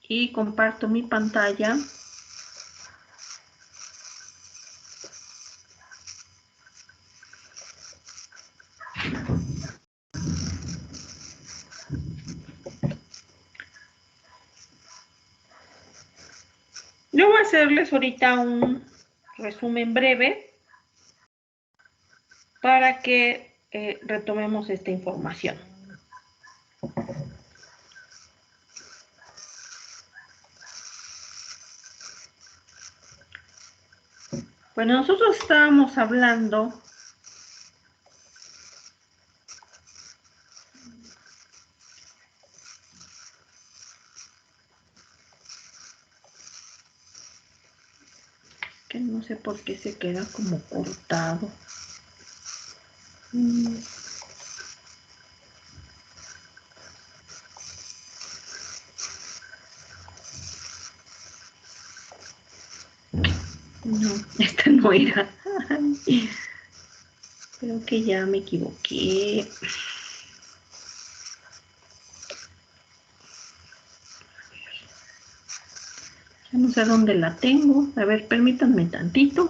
y comparto mi pantalla. Yo voy a hacerles ahorita un resumen breve para que retomemos esta información. Bueno, nosotros estábamos hablando que no sé por qué se queda como cortado. No, esta no era. Creo que ya me equivoqué. Ya no sé dónde la tengo. A ver, permítanme tantito.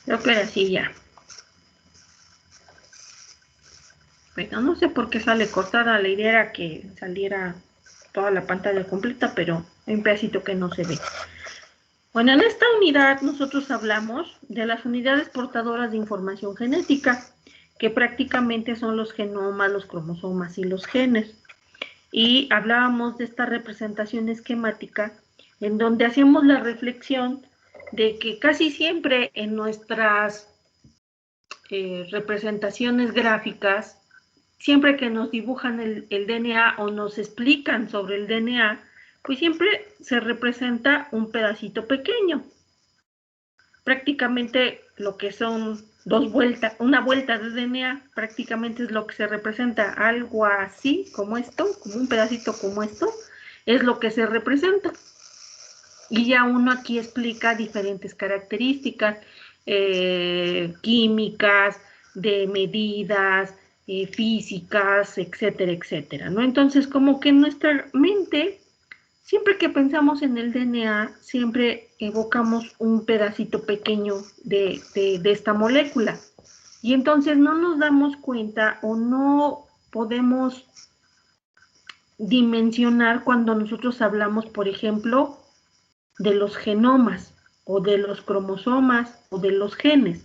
Creo que así ya. Bueno, no sé por qué sale cortada. La idea era que saliera toda la pantalla completa, pero hay un pedacito que no se ve. Bueno, en esta unidad nosotros hablamos de las unidades portadoras de información genética, que prácticamente son los genomas, los cromosomas y los genes. Y hablábamos de esta representación esquemática en donde hacíamos la reflexión de que casi siempre en nuestras representaciones gráficas, siempre que nos dibujan el DNA o nos explican sobre el DNA, pues siempre se representa un pedacito pequeño. Prácticamente lo que son una vuelta de DNA, prácticamente es lo que se representa, algo así como esto, como un pedacito como esto, es lo que se representa. Y ya uno aquí explica diferentes características químicas, de medidas, físicas, etcétera, etcétera, ¿no? Entonces, como que en nuestra mente, siempre que pensamos en el DNA, siempre evocamos un pedacito pequeño de esta molécula. Y entonces no nos damos cuenta o no podemos dimensionar cuando nosotros hablamos, por ejemplo, de los genomas o de los cromosomas o de los genes.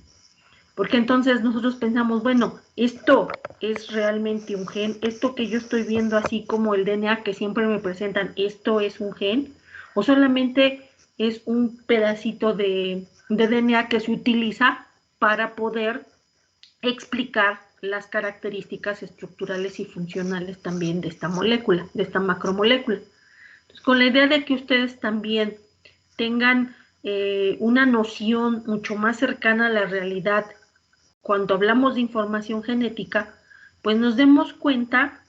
Porque entonces nosotros pensamos, bueno, esto es realmente un gen, esto que yo estoy viendo así como el DNA que siempre me presentan, esto es un gen, o solamente es un pedacito de DNA que se utiliza para poder explicar las características estructurales y funcionales también de esta molécula, de esta macromolécula. Entonces, con la idea de que ustedes también tengan una noción mucho más cercana a la realidad cuando hablamos de información genética, pues nos demos cuenta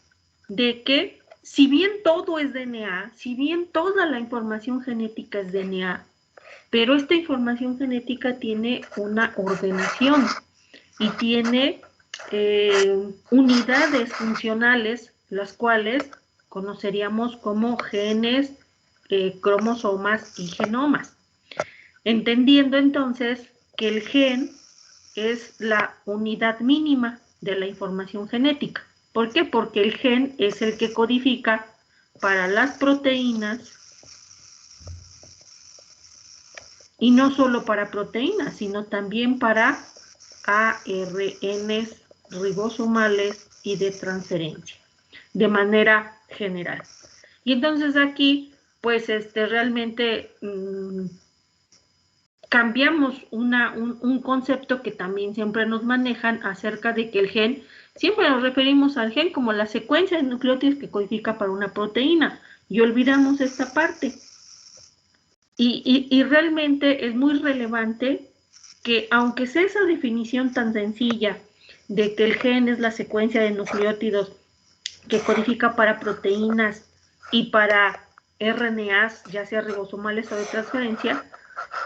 de que si bien todo es DNA, si bien toda la información genética es DNA, pero esta información genética tiene una ordenación y tiene unidades funcionales, las cuales conoceríamos como genes, cromosomas y genomas. Entendiendo entonces que el gen es la unidad mínima de la información genética. ¿Por qué? Porque el gen es el que codifica para las proteínas y no solo para proteínas, sino también para ARNs ribosomales y de transferencia, de manera general. Y entonces aquí, pues, realmente cambiamos un concepto que también siempre nos manejan acerca de que el gen, siempre nos referimos al gen como la secuencia de nucleótidos que codifica para una proteína, y olvidamos esta parte. Y realmente es muy relevante que, aunque sea esa definición tan sencilla de que el gen es la secuencia de nucleótidos que codifica para proteínas y para RNAs, ya sea ribosomales o de transferencia,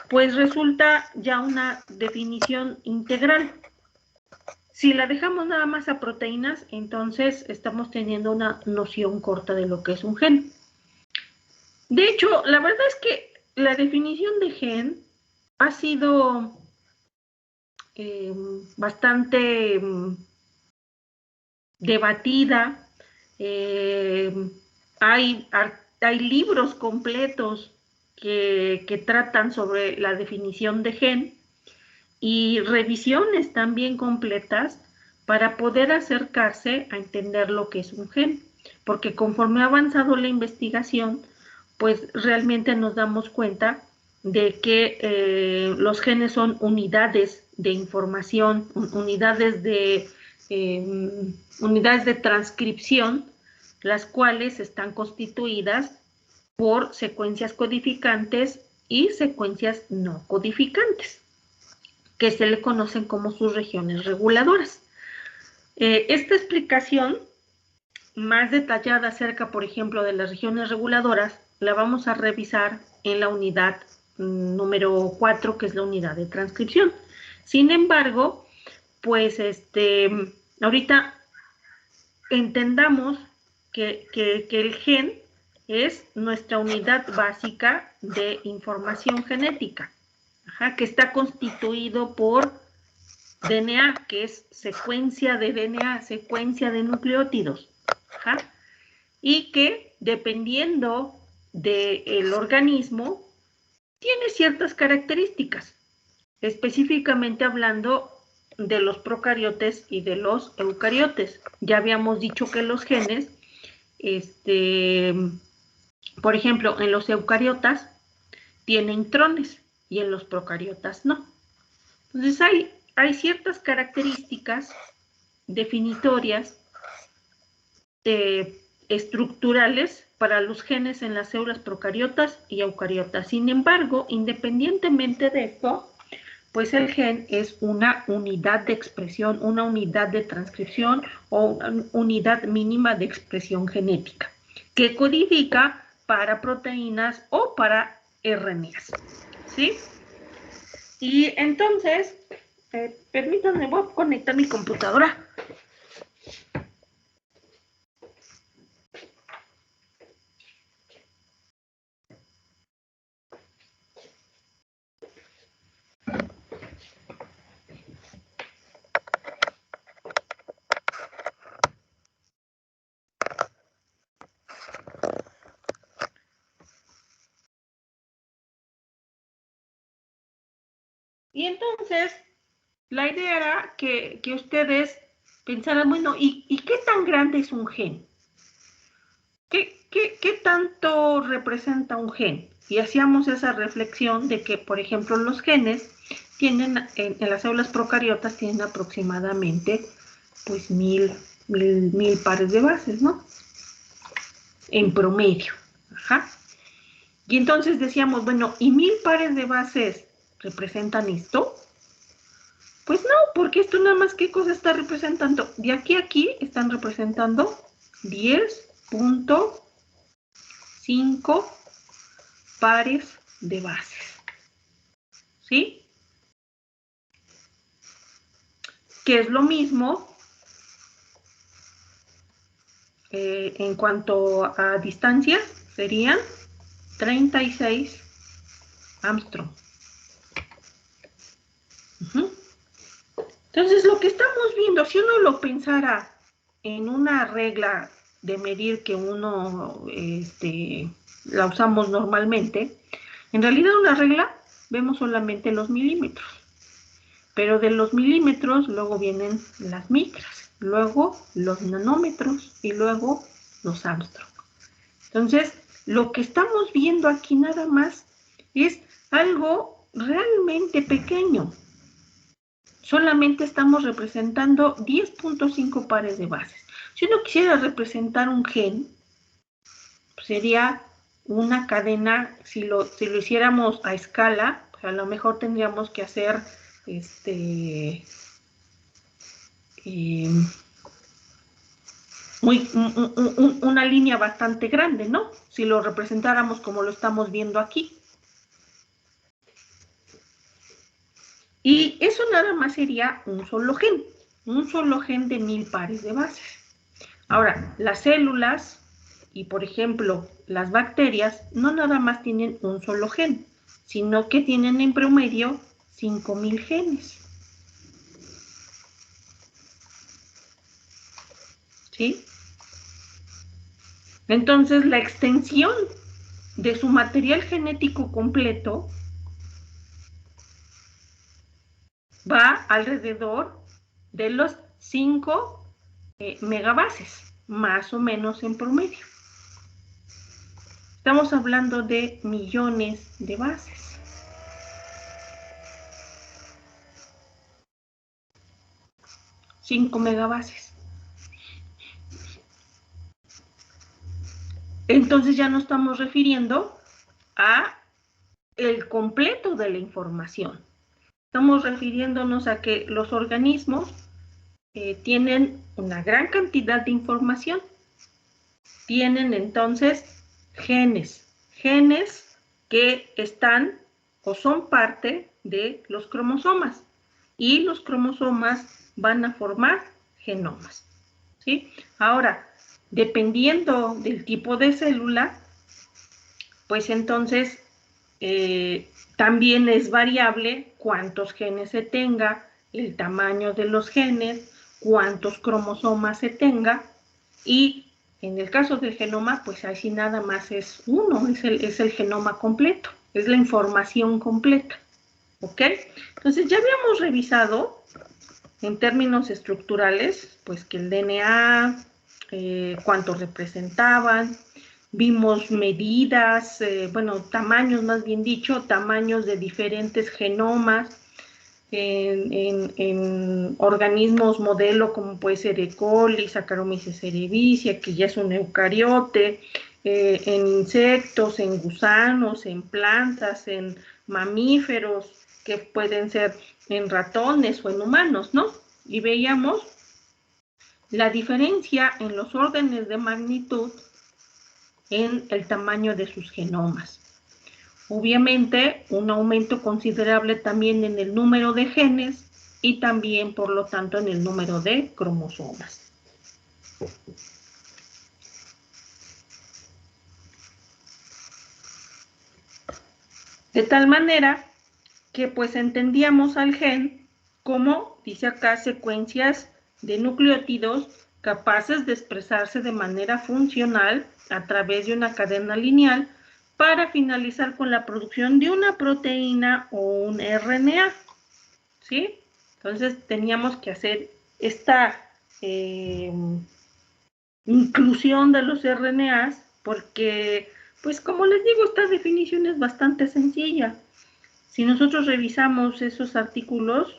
pues resulta ya una definición integral. Si la dejamos nada más a proteínas, entonces estamos teniendo una noción corta de lo que es un gen. De hecho, la verdad es que la definición de gen ha sido bastante debatida. Hay libros completos que tratan sobre la definición de gen y revisiones también completas para poder acercarse a entender lo que es un gen, porque conforme ha avanzado la investigación, pues realmente nos damos cuenta de que los genes son unidades de información, unidades de transcripción, las cuales están constituidas por secuencias codificantes y secuencias no codificantes, que se le conocen como sus regiones reguladoras. Esta explicación más detallada acerca, por ejemplo, de las regiones reguladoras, la vamos a revisar en la unidad número 4, que es la unidad de transcripción. Sin embargo, pues ahorita entendamos que el gen es nuestra unidad básica de información genética, que está constituido por DNA, que es secuencia de DNA, secuencia de nucleótidos, y que dependiendo del organismo tiene ciertas características, específicamente hablando de los procariotes y de los eucariotes. Ya habíamos dicho que los genes, por ejemplo, en los eucariotas tienen intrones y en los procariotas no. Entonces hay ciertas características definitorias estructurales para los genes en las células procariotas y eucariotas. Sin embargo, independientemente de esto, pues el gen es una unidad de expresión, una unidad de transcripción o una unidad mínima de expresión genética que codifica para proteínas o para RNAs, ¿sí? Y entonces, permítanme, voy a conectar mi computadora. Y entonces, la idea era que ustedes pensaran, bueno, ¿y qué tan grande es un gen? ¿Qué tanto representa un gen? Y hacíamos esa reflexión de que, por ejemplo, los genes tienen, en las células procariotas, tienen aproximadamente, pues, mil pares de bases, ¿no? En promedio. Y entonces decíamos, bueno, ¿y 1000 pares de bases representan esto? Pues no, porque esto nada más, ¿qué cosa está representando? De aquí a aquí están representando 10.5 pares de bases. ¿Sí? Que es lo mismo en cuanto a distancia, serían 36 Armstrong. Entonces, lo que estamos viendo, si uno lo pensara en una regla de medir que uno la usamos normalmente, en realidad una regla vemos solamente los milímetros, pero de los milímetros luego vienen las micras. luego los nanómetros y luego los Armstrong. Entonces, lo que estamos viendo aquí nada más es algo realmente pequeño. Solamente estamos representando 10.5 pares de bases. Si uno quisiera representar un gen, sería una cadena, si lo hiciéramos a escala, pues a lo mejor tendríamos que hacer una línea bastante grande, ¿no? Si lo representáramos como lo estamos viendo aquí. Y eso nada más sería un solo gen de 1000 pares de bases. Ahora, las células y, por ejemplo, las bacterias no nada más tienen un solo gen, sino que tienen en promedio 5000 genes. ¿Sí? Entonces, la extensión de su material genético completo va alrededor de los 5 megabases, más o menos en promedio. Estamos hablando de millones de bases. Cinco megabases. Entonces ya no estamos refiriendo a el completo de la información. Estamos refiriéndonos a que los organismos tienen una gran cantidad de información. Tienen entonces genes que están o son parte de los cromosomas. Y los cromosomas van a formar genomas. ¿Sí? Ahora, dependiendo del tipo de célula, pues entonces también es variable cuántos genes se tenga, el tamaño de los genes, cuántos cromosomas se tenga, y en el caso del genoma, pues así nada más es uno, es el genoma completo, es la información completa. ¿Ok? Entonces ya habíamos revisado en términos estructurales, pues que el DNA, cuánto representaban, vimos medidas, bueno, tamaños más bien dicho, tamaños de diferentes genomas en organismos modelo como puede ser E. coli, Saccharomyces cerevisiae, que ya es un eucariote, en insectos, en gusanos, en plantas, en mamíferos, que pueden ser en ratones o en humanos, ¿no? Y veíamos la diferencia en los órdenes de magnitud en el tamaño de sus genomas. Obviamente, un aumento considerable también en el número de genes y también, por lo tanto, en el número de cromosomas. De tal manera que pues entendíamos al gen como, dice acá, secuencias de nucleótidos capaces de expresarse de manera funcional a través de una cadena lineal para finalizar con la producción de una proteína o un RNA, ¿sí? Entonces teníamos que hacer esta inclusión de los RNAs porque, pues como les digo, esta definición es bastante sencilla. Si nosotros revisamos esos artículos,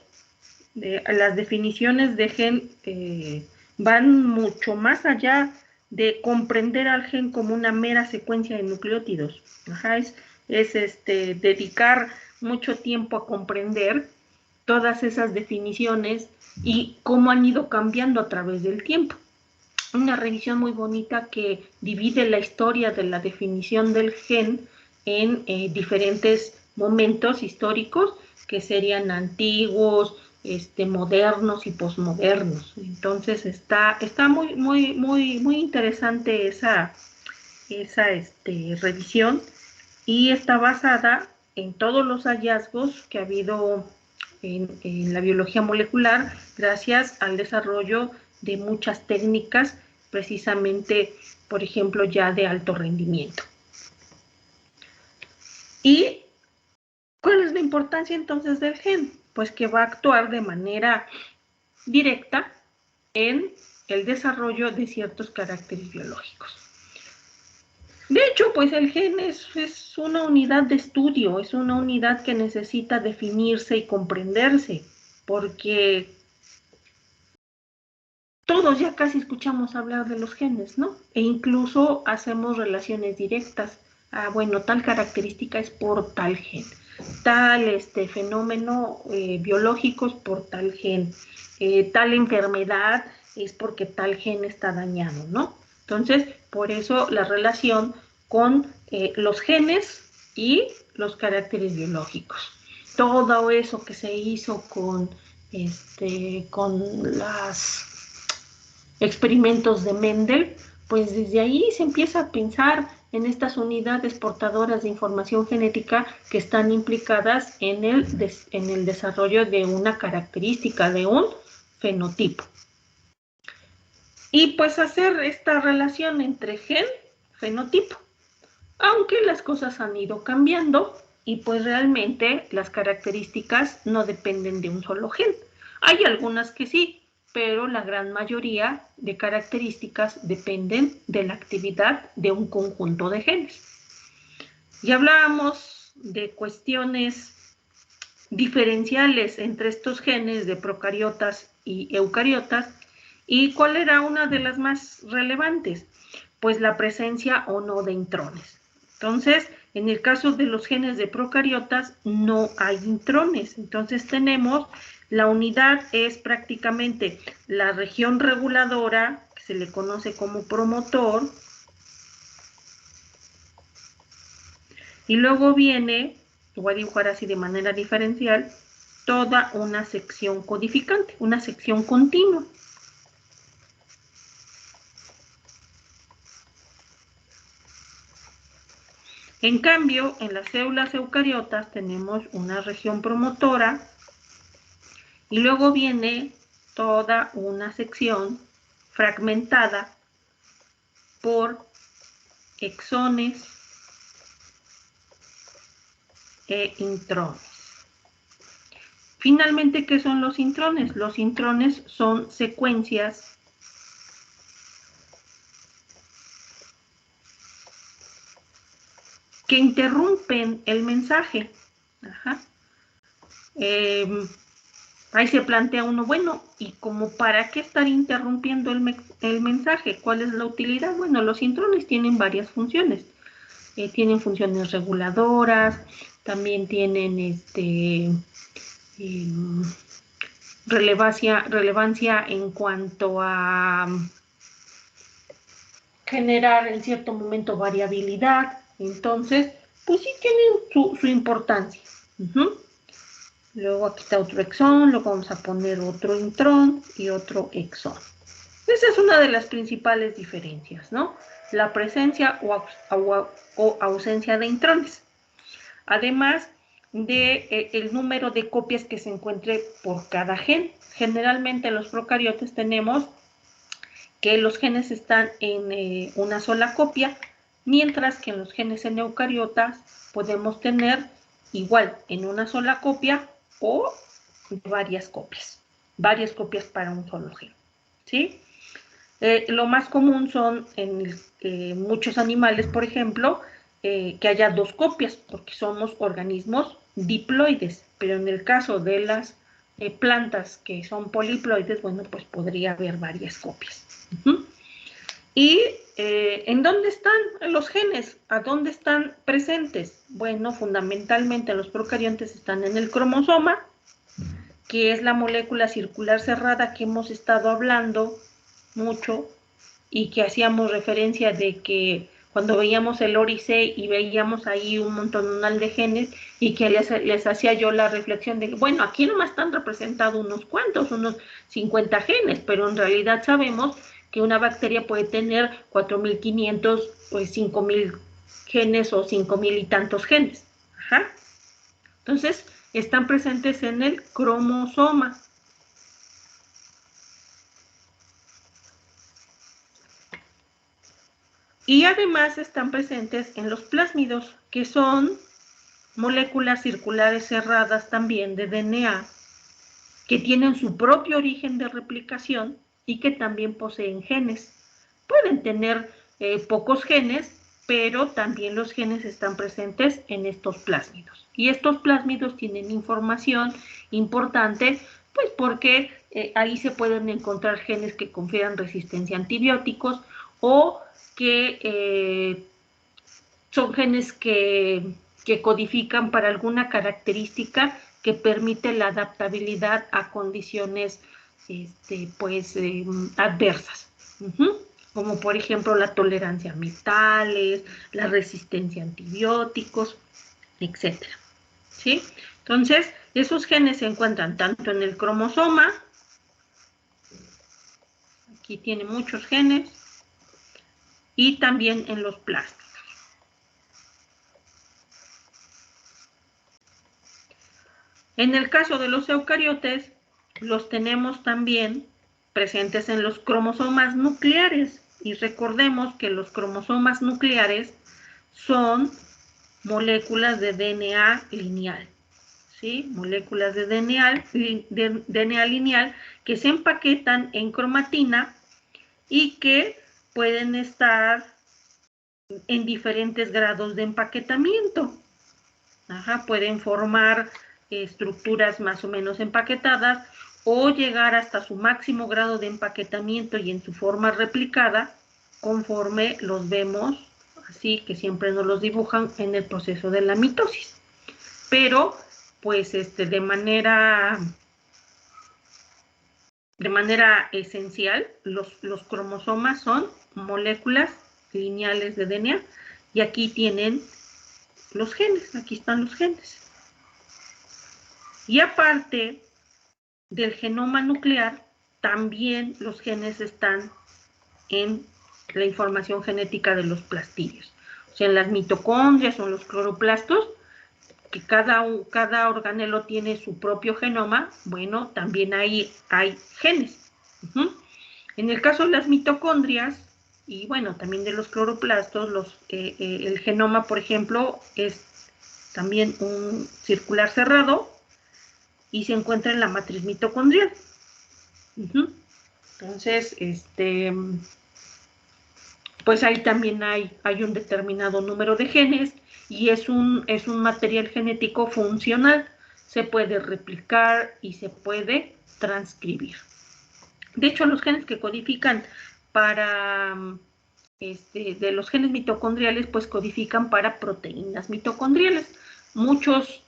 las definiciones de gen van mucho más allá de comprender al gen como una mera secuencia de nucleótidos. Ajá, es dedicar mucho tiempo a comprender todas esas definiciones y cómo han ido cambiando a través del tiempo. Una revisión muy bonita que divide la historia de la definición del gen en diferentes momentos históricos que serían antiguos, modernos y posmodernos. Entonces está muy interesante esa revisión y está basada en todos los hallazgos que ha habido en la biología molecular gracias al desarrollo de muchas técnicas, precisamente, por ejemplo, ya de alto rendimiento. ¿Y cuál es la importancia entonces del gen? Pues que va a actuar de manera directa en el desarrollo de ciertos caracteres biológicos. De hecho, pues el gen es una unidad de estudio, es una unidad que necesita definirse y comprenderse, porque todos ya casi escuchamos hablar de los genes, ¿no? E incluso hacemos relaciones directas. Ah, bueno, tal característica es por tal gen, tal fenómeno biológico es por tal gen, tal enfermedad es porque tal gen está dañado, ¿no? Entonces, por eso la relación con los genes y los caracteres biológicos. Todo eso que se hizo con las experimentos de Mendel, pues desde ahí se empieza a pensar en estas unidades portadoras de información genética que están implicadas en el desarrollo de una característica, de un fenotipo. Y pues hacer esta relación entre gen, fenotipo. Aunque las cosas han ido cambiando y pues realmente las características no dependen de un solo gen. Hay algunas que sí, pero la gran mayoría de características dependen de la actividad de un conjunto de genes. Y hablábamos de cuestiones diferenciales entre estos genes de procariotas y eucariotas. ¿Y cuál era una de las más relevantes? Pues la presencia o no de intrones. Entonces, en el caso de los genes de procariotas no hay intrones. Entonces tenemos, la unidad es prácticamente la región reguladora, que se le conoce como promotor, y luego viene, lo voy a dibujar así de manera diferencial, toda una sección codificante, una sección continua. En cambio, en las células eucariotas tenemos una región promotora y luego viene toda una sección fragmentada por exones e intrones. Finalmente, ¿qué son los intrones? Los intrones son secuencias que interrumpen el mensaje. Ajá. Ahí se plantea uno, bueno, ¿y como para qué estar interrumpiendo el mensaje? ¿Cuál es la utilidad? Bueno, los intrones tienen varias funciones. Tienen funciones reguladoras, también tienen relevancia en cuanto a generar en cierto momento variabilidad. Entonces, pues sí tienen su importancia. Luego aquí está otro exón, luego vamos a poner otro intrón y otro exón. Esa es una de las principales diferencias, ¿no? La presencia o ausencia de intrones. Además de el número de copias que se encuentre por cada gen. Generalmente en los procariotas tenemos que los genes están en una sola copia, mientras que en los genes en eucariotas podemos tener igual en una sola copia o varias copias para un solo gen, ¿sí? Lo más común son en muchos animales, por ejemplo, que haya dos copias, porque somos organismos diploides, pero en el caso de las plantas que son poliploides, bueno, pues podría haber varias copias. ¿Y en dónde están los genes? ¿A dónde están presentes? Bueno, fundamentalmente los procariontes están en el cromosoma, que es la molécula circular cerrada que hemos estado hablando mucho y que hacíamos referencia de que cuando veíamos el ORIC y veíamos ahí un montonal de genes y que les hacía yo la reflexión de que, bueno, aquí nomás están representados unos cuantos, unos 50 genes, pero en realidad sabemos que una bacteria puede tener 4.500 o 5.000 genes o 5.000 y tantos genes. Ajá. Entonces, están presentes en el cromosoma. Y además están presentes en los plásmidos, que son moléculas circulares cerradas también de DNA, que tienen su propio origen de replicación y que también poseen genes. Pueden tener pocos genes, pero también los genes están presentes en estos plásmidos. Y estos plásmidos tienen información importante, pues porque ahí se pueden encontrar genes que confieran resistencia a antibióticos o que son genes que codifican para alguna característica que permite la adaptabilidad a condiciones adversas. Como por ejemplo la tolerancia a metales, la resistencia a antibióticos, etc. ¿Sí? Entonces, esos genes se encuentran tanto en el cromosoma, aquí tiene muchos genes, y también en los plásmidos. En el caso de los eucariotes, los tenemos también presentes en los cromosomas nucleares. Y recordemos que los cromosomas nucleares son moléculas de DNA lineal. ¿Sí? Moléculas de DNA lineal que se empaquetan en cromatina y que pueden estar en diferentes grados de empaquetamiento. Pueden formar estructuras más o menos empaquetadas o llegar hasta su máximo grado de empaquetamiento y en su forma replicada conforme los vemos, así que siempre nos los dibujan en el proceso de la mitosis. Pero, pues, de manera esencial, los cromosomas son moléculas lineales de DNA y aquí tienen los genes, aquí están los genes. Y aparte del genoma nuclear, también los genes están en la información genética de los plastilios. O sea, en las mitocondrias o en los cloroplastos, que cada organelo tiene su propio genoma, bueno, también ahí hay genes. En el caso de las mitocondrias, y bueno, también de los cloroplastos, el genoma, por ejemplo, es también un circular cerrado y se encuentra en la matriz mitocondrial. Entonces, pues ahí también hay un determinado número de genes y es un material genético funcional. Se puede replicar y se puede transcribir. De hecho, los genes que codifican para de los genes mitocondriales, pues codifican para proteínas mitocondriales. Muchos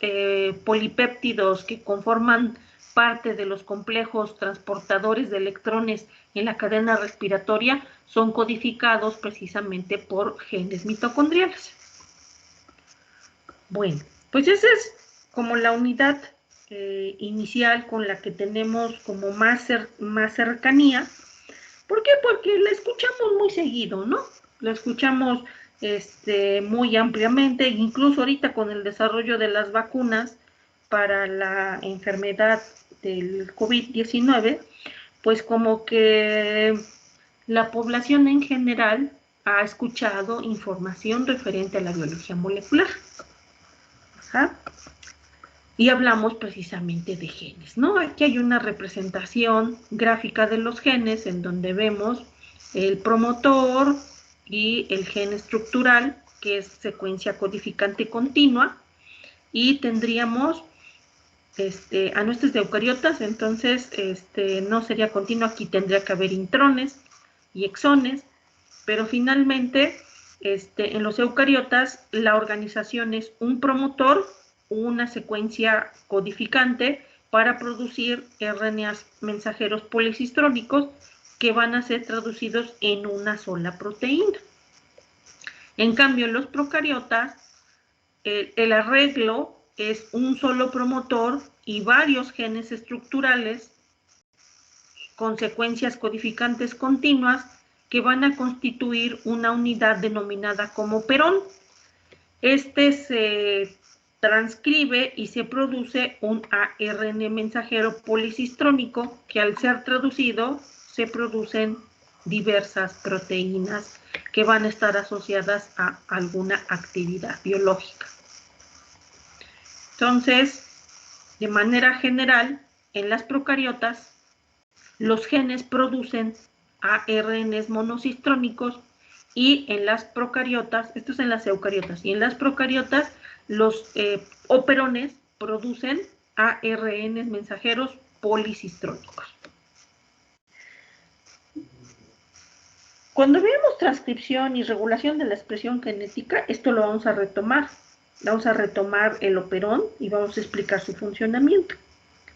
polipéptidos que conforman parte de los complejos transportadores de electrones en la cadena respiratoria son codificados precisamente por genes mitocondriales. Bueno, pues esa es como la unidad inicial con la que tenemos como más cercanía. ¿Por qué? Porque la escuchamos muy seguido, ¿no? La escuchamos muy ampliamente, incluso ahorita con el desarrollo de las vacunas para la enfermedad del COVID-19, pues como que la población en general ha escuchado información referente a la biología molecular. Y hablamos precisamente de genes, ¿no? Aquí hay una representación gráfica de los genes en donde vemos el promotor y el gen estructural, que es secuencia codificante continua, y tendríamos a nuestros eucariotas, entonces no sería continua, aquí tendría que haber intrones y exones, pero finalmente en los eucariotas la organización es un promotor, una secuencia codificante para producir RNAs mensajeros policistrónicos que van a ser traducidos en una sola proteína. En cambio, en los procariotas, el arreglo es un solo promotor y varios genes estructurales con secuencias codificantes continuas que van a constituir una unidad denominada como perón. Se transcribe y se produce un ARN mensajero policistrónico que al ser traducido se producen diversas proteínas que van a estar asociadas a alguna actividad biológica. Entonces, de manera general, en las procariotas, los genes producen ARNs monocistrónicos y en las procariotas, esto es en las eucariotas, y en las procariotas los operones producen ARNs mensajeros policistrónicos. Cuando vemos transcripción y regulación de la expresión genética, esto lo vamos a retomar. Vamos a retomar el operón y vamos a explicar su funcionamiento.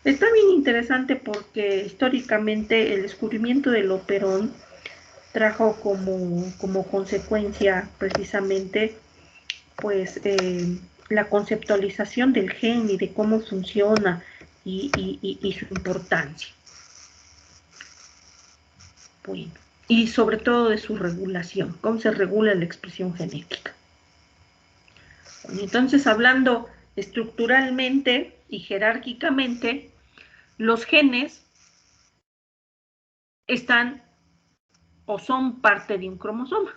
Está bien interesante porque históricamente el descubrimiento del operón trajo como consecuencia precisamente pues la conceptualización del gen y de cómo funciona y su importancia. Bueno, y sobre todo de su regulación, cómo se regula la expresión genética. Bueno, entonces, hablando estructuralmente y jerárquicamente, los genes están o son parte de un cromosoma.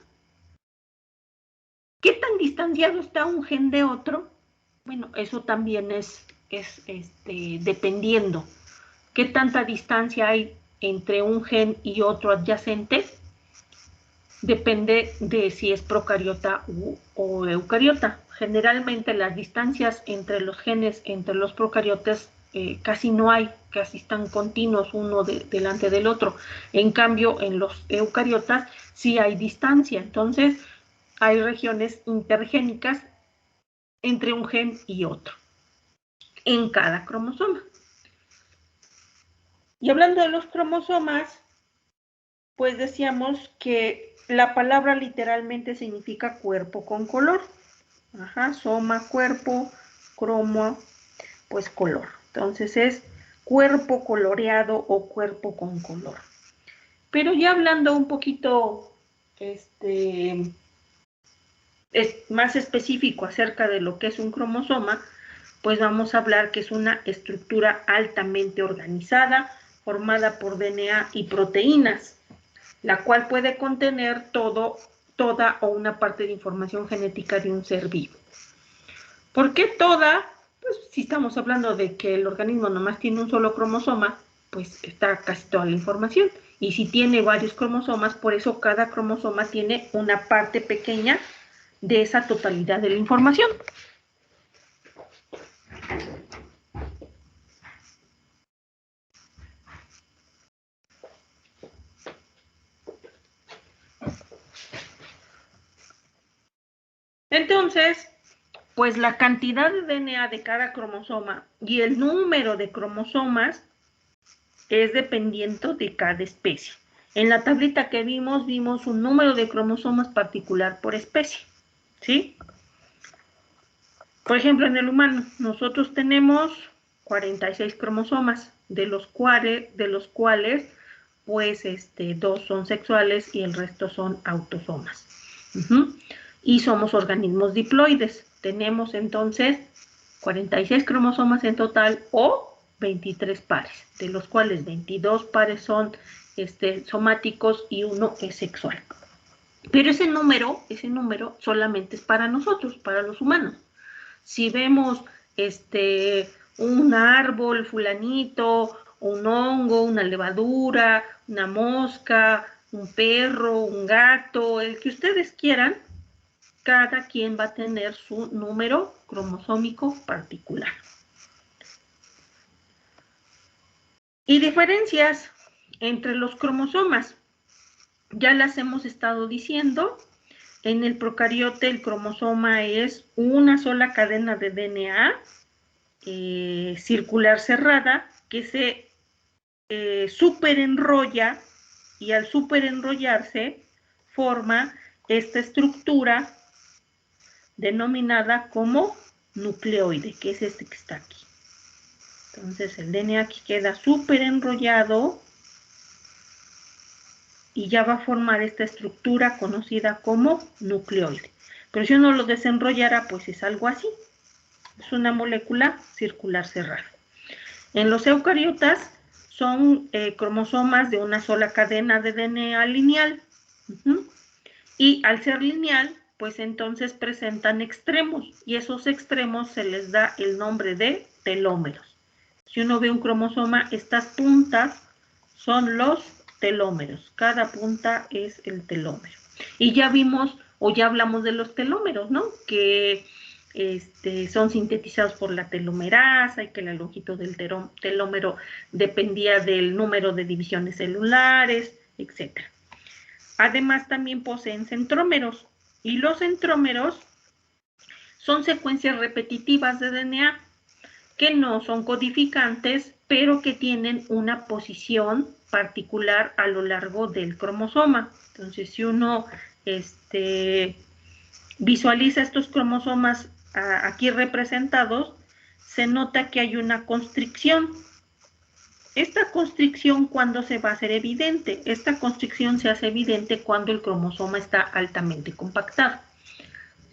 ¿Qué tan distanciado está un gen de otro? Bueno, eso también es dependiendo. ¿Qué tanta distancia hay entre un gen y otro adyacente? Depende de si es procariota o eucariota. Generalmente las distancias entre los genes, entre los procariotas, casi no hay, casi están continuos uno delante del otro. En cambio, en los eucariotas sí hay distancia. Entonces, hay regiones intergénicas entre un gen y otro en cada cromosoma. Y hablando de los cromosomas, pues decíamos que la palabra literalmente significa cuerpo con color. Ajá, soma, cuerpo, cromo, pues color. Entonces es cuerpo coloreado o cuerpo con color. Pero ya hablando un poquito más específico acerca de lo que es un cromosoma, pues vamos a hablar que es una estructura altamente organizada, formada por DNA y proteínas, la cual puede contener toda o una parte de información genética de un ser vivo. ¿Por qué toda? Pues si estamos hablando de que el organismo nomás tiene un solo cromosoma, pues está casi toda la información. Y si tiene varios cromosomas, por eso cada cromosoma tiene una parte pequeña de esa totalidad de la información. Entonces, pues la cantidad de DNA de cada cromosoma y el número de cromosomas es dependiendo de cada especie. En la tablita que vimos un número de cromosomas particular por especie, ¿sí? Por ejemplo, en el humano, nosotros tenemos 46 cromosomas, de los cuales pues, 2 son sexuales y el resto son autosomas. Y somos organismos diploides. Tenemos entonces 46 cromosomas en total o 23 pares, de los cuales 22 pares son somáticos y 1 es sexual. Pero ese número solamente es para nosotros, para los humanos. Si vemos un árbol fulanito, un hongo, una levadura, una mosca, un perro, un gato, el que ustedes quieran, cada quien va a tener su número cromosómico particular. Y diferencias entre los cromosomas, ya las hemos estado diciendo. En el procariote el cromosoma es una sola cadena de DNA circular cerrada que se superenrolla y al superenrollarse forma esta estructura denominada como nucleoide, que es este que está aquí. Entonces el DNA aquí queda superenrollado y ya va a formar esta estructura conocida como nucleoide. Pero si uno lo desenrollara, pues es algo así. Es una molécula circular cerrada. En los eucariotas son cromosomas de una sola cadena de DNA lineal. Y al ser lineal, pues entonces presentan extremos. Y esos extremos se les da el nombre de telómeros. Si uno ve un cromosoma, estas puntas son los telómeros. Cada punta es el telómero. Y ya vimos, o ya hablamos de los telómeros, ¿no? Que son sintetizados por la telomerasa y que la longitud del telómero dependía del número de divisiones celulares, etc. Además, también poseen centrómeros. Y los centrómeros son secuencias repetitivas de DNA que no son codificantes, pero que tienen una posición particular a lo largo del cromosoma. Entonces, si uno visualiza estos cromosomas aquí representados, se nota que hay una constricción. Esta constricción, ¿cuándo se va a hacer evidente? Esta constricción se hace evidente cuando el cromosoma está altamente compactado,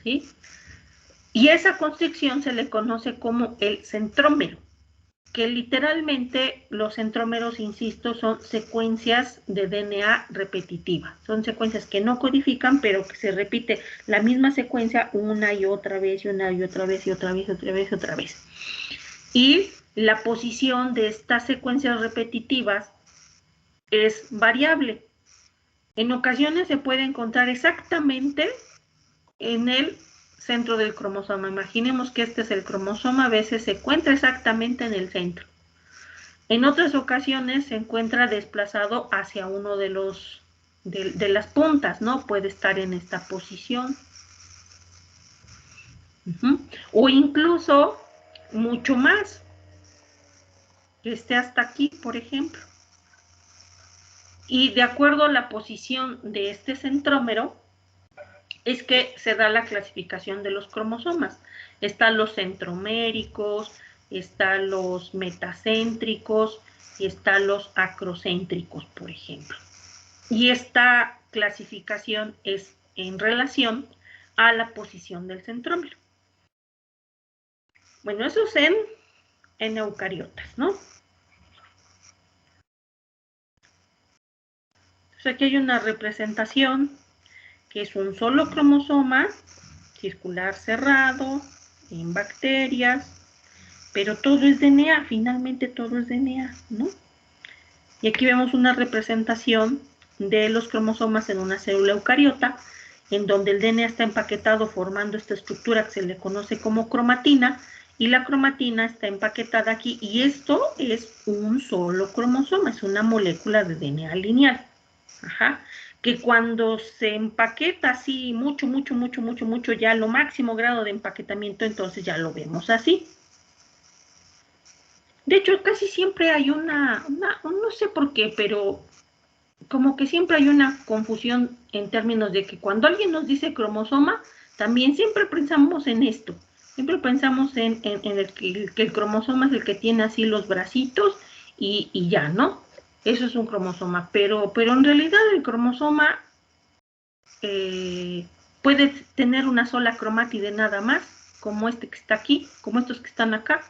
¿sí? Y esa constricción se le conoce como el centrómero, que literalmente los centrómeros, insisto, son secuencias de DNA repetitiva. Son secuencias que no codifican, pero que se repite la misma secuencia una y otra vez, y una y otra vez, y otra vez, otra vez, otra vez. Y la posición de estas secuencias repetitivas es variable. En ocasiones se puede encontrar exactamente en el centro del cromosoma. Imaginemos que este es el cromosoma, a veces se encuentra exactamente en el centro. En otras ocasiones se encuentra desplazado hacia uno de las puntas, ¿no? Puede estar en esta posición. O incluso mucho más, que esté hasta aquí, por ejemplo. Y de acuerdo a la posición de este centrómero, es que se da la clasificación de los cromosomas. Están los centroméricos, están los metacéntricos y están los acrocéntricos, por ejemplo. Y esta clasificación es en relación a la posición del centrómero. Bueno, eso es en eucariotas, ¿no? Entonces aquí hay una representación que es un solo cromosoma circular cerrado en bacterias, pero todo es DNA, finalmente todo es DNA, ¿no? Y aquí vemos una representación de los cromosomas en una célula eucariota, en donde el DNA está empaquetado formando esta estructura que se le conoce como cromatina, y la cromatina está empaquetada aquí, y esto es un solo cromosoma, es una molécula de DNA lineal. Ajá. Que cuando se empaqueta así mucho, ya lo máximo grado de empaquetamiento, entonces ya lo vemos así. De hecho, casi siempre hay no sé por qué, pero como que siempre hay una confusión en términos de que cuando alguien nos dice cromosoma, también siempre pensamos en esto. Siempre pensamos en que el cromosoma es el que tiene así los bracitos y ya, ¿no? Eso es un cromosoma, pero en realidad el cromosoma puede tener una sola cromátide nada más, como este que está aquí, como estos que están acá.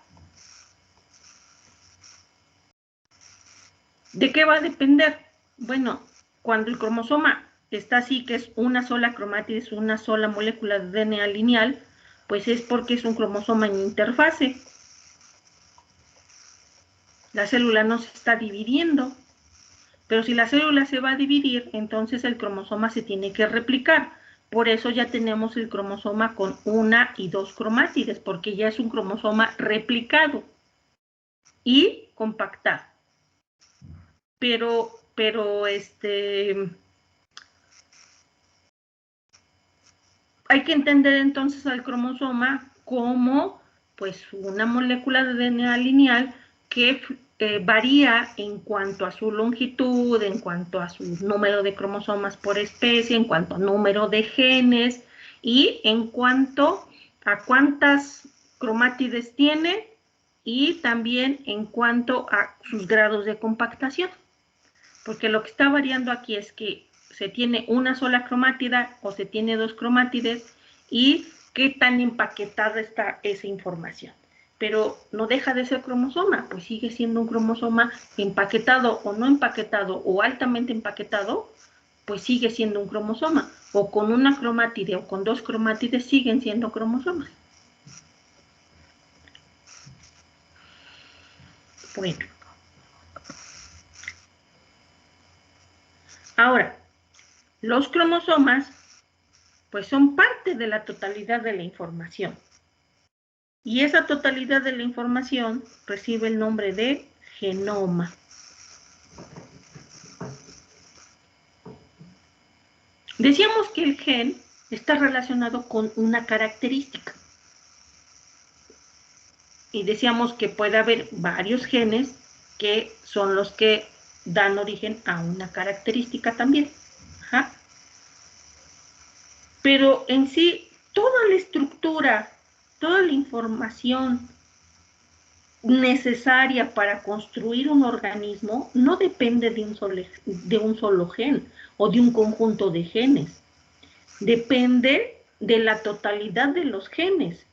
¿De qué va a depender? Bueno, cuando el cromosoma está así, que es una sola cromátide, es una sola molécula de DNA lineal, pues es porque es un cromosoma en interfase. La célula no se está dividiendo, pero si la célula se va a dividir, entonces el cromosoma se tiene que replicar. Por eso ya tenemos el cromosoma con una y dos cromátides, porque ya es un cromosoma replicado y compactado. Pero hay que entender entonces al cromosoma como pues una molécula de DNA lineal que varía en cuanto a su longitud, en cuanto a su número de cromosomas por especie, en cuanto a número de genes y en cuanto a cuántas cromátides tiene y también en cuanto a sus grados de compactación. Porque lo que está variando aquí es que se tiene una sola cromátida o se tiene dos cromátides y qué tan empaquetada está esa información. Pero no deja de ser cromosoma, pues sigue siendo un cromosoma empaquetado o no empaquetado o altamente empaquetado, pues sigue siendo un cromosoma. O con una cromátide o con dos cromátides siguen siendo cromosomas. Bueno. Ahora, los cromosomas, pues son parte de la totalidad de la información. Y esa totalidad de la información recibe el nombre de genoma. Decíamos que el gen está relacionado con una característica. Y decíamos que puede haber varios genes que son los que dan origen a una característica también. Ajá. Pero en sí, toda la estructura, toda la información necesaria para construir un organismo no depende de un solo gen o de un conjunto de genes. Depende de la totalidad de los genes.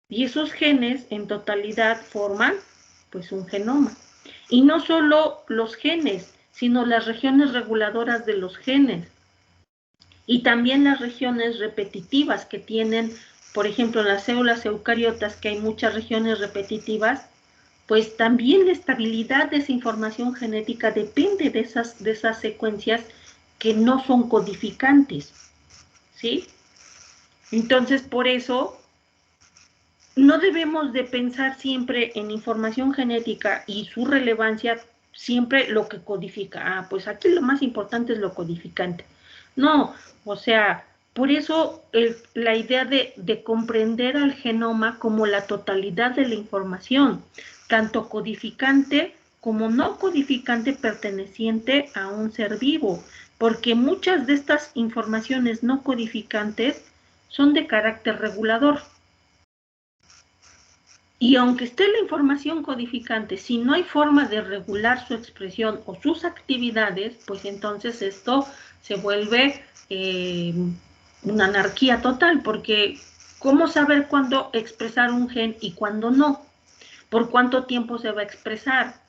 Y esos genes en totalidad forman pues un genoma. Y no solo los genes, sino las regiones reguladoras de los genes. Y también las regiones repetitivas que tienen, por ejemplo, en las células eucariotas, que hay muchas regiones repetitivas, pues también la estabilidad de esa información genética depende de esas secuencias que no son codificantes, ¿sí? Entonces, por eso, no debemos de pensar siempre en información genética y su relevancia siempre lo que codifica. Ah, pues aquí lo más importante es lo codificante. No, o sea, por eso la idea de comprender al genoma como la totalidad de la información, tanto codificante como no codificante perteneciente a un ser vivo, porque muchas de estas informaciones no codificantes son de carácter regulador. Y aunque esté la información codificante, si no hay forma de regular su expresión o sus actividades, pues entonces esto se vuelve una anarquía total, porque ¿cómo saber cuándo expresar un gen y cuándo no? ¿Por cuánto tiempo se va a expresar?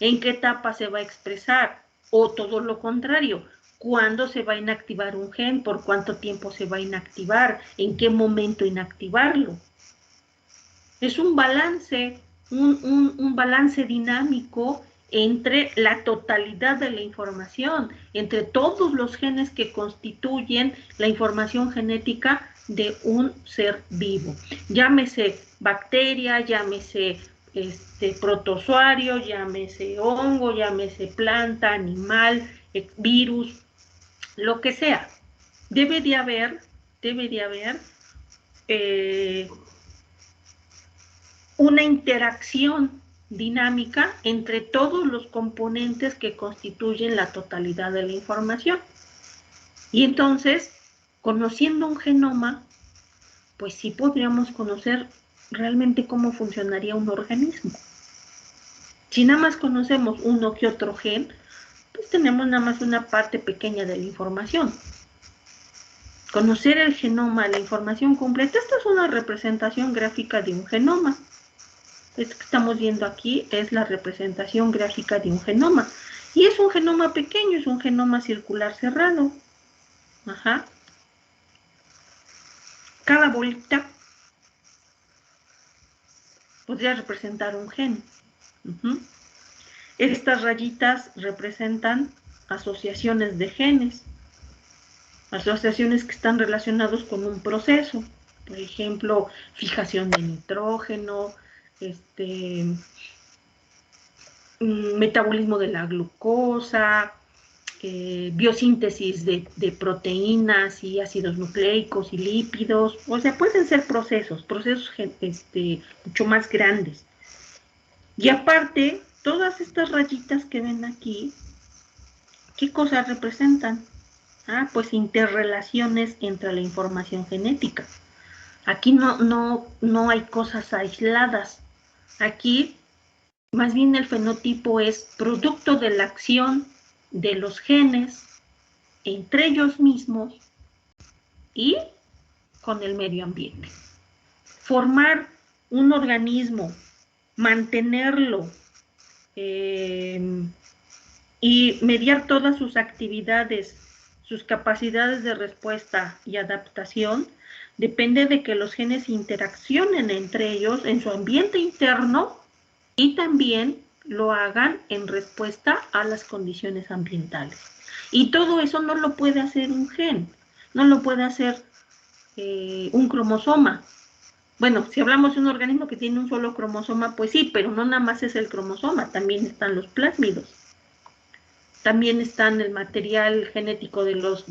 ¿En qué etapa se va a expresar? O todo lo contrario, ¿cuándo se va a inactivar un gen? ¿Por cuánto tiempo se va a inactivar? ¿En qué momento inactivarlo? Es un balance, un balance dinámico entre la totalidad de la información, entre todos los genes que constituyen la información genética de un ser vivo. Llámese bacteria, llámese protozoario, llámese hongo, llámese planta, animal, virus, lo que sea. Debe de haber una interacción dinámica entre todos los componentes que constituyen la totalidad de la información. Y entonces, conociendo un genoma, pues sí podríamos conocer realmente cómo funcionaría un organismo. Si nada más conocemos uno que otro gen, pues tenemos nada más una parte pequeña de la información. Conocer el genoma, la información completa, esta es una representación gráfica de un genoma. Esto que estamos viendo aquí es la representación gráfica de un genoma. Y es un genoma pequeño, es un genoma circular cerrado. Ajá. Cada bolita podría representar un gen. Estas rayitas representan asociaciones de genes. Asociaciones que están relacionados con un proceso. Por ejemplo, fijación de nitrógeno, metabolismo de la glucosa, biosíntesis de proteínas y ácidos nucleicos y lípidos. O sea, pueden ser procesos mucho más grandes. Y aparte, todas estas rayitas que ven aquí, ¿qué cosas representan? Ah, pues interrelaciones entre la información genética. Aquí no hay cosas aisladas. Aquí más bien el fenotipo es producto de la acción de los genes entre ellos mismos y con el medio ambiente. Formar un organismo, mantenerlo y mediar todas sus actividades, sus capacidades de respuesta y adaptación, depende de que los genes interaccionen entre ellos en su ambiente interno y también lo hagan en respuesta a las condiciones ambientales. Y todo eso no lo puede hacer un gen, no lo puede hacer un cromosoma. Bueno, si hablamos de un organismo que tiene un solo cromosoma, pues sí, pero no nada más es el cromosoma, también están los plásmidos. También están el material genético de los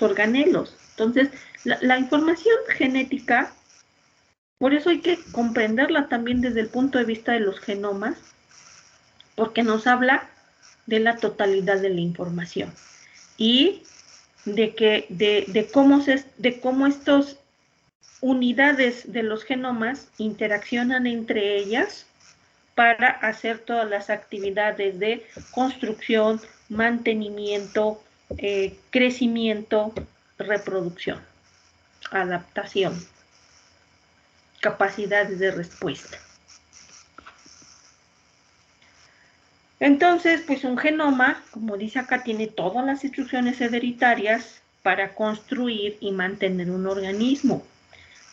organelos. Entonces, la información genética, por eso hay que comprenderla también desde el punto de vista de los genomas, porque nos habla de la totalidad de la información y de cómo estas unidades de los genomas interaccionan entre ellas para hacer todas las actividades de construcción, mantenimiento, crecimiento, reproducción, adaptación, capacidades de respuesta. Entonces, pues un genoma, como dice acá, tiene todas las instrucciones hereditarias para construir y mantener un organismo,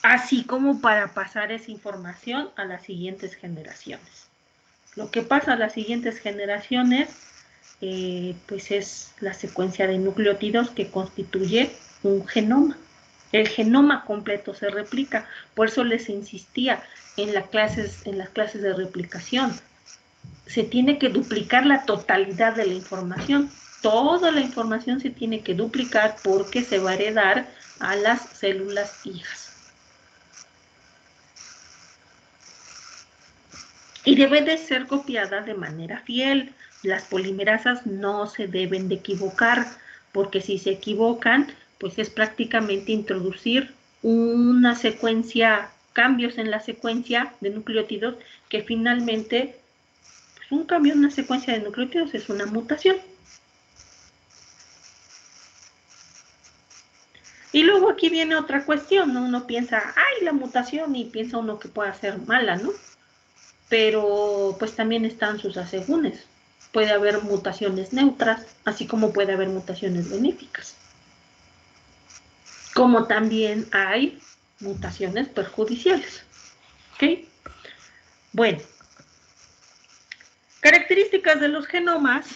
así como para pasar esa información a las siguientes generaciones. Lo que pasa a las siguientes generaciones, pues es la secuencia de nucleótidos que constituye un genoma. El genoma completo se replica, por eso les insistía en las clases de replicación. Se tiene que duplicar la totalidad de la información. Toda la información se tiene que duplicar porque se va a heredar a las células hijas. Y debe de ser copiada de manera fiel. Las polimerasas no se deben de equivocar, porque si se equivocan, pues es prácticamente introducir una secuencia, cambios en la secuencia de nucleótidos que finalmente un cambio en una secuencia de nucleótidos es una mutación. Y luego aquí viene otra cuestión, ¿no? Uno piensa, ¡ay, la mutación! Y piensa uno que puede ser mala, ¿no? Pero pues también están sus asegúnes. Puede haber mutaciones neutras, así como puede haber mutaciones benéficas. Como también hay mutaciones perjudiciales. ¿Ok? Bueno. Características de los genomas.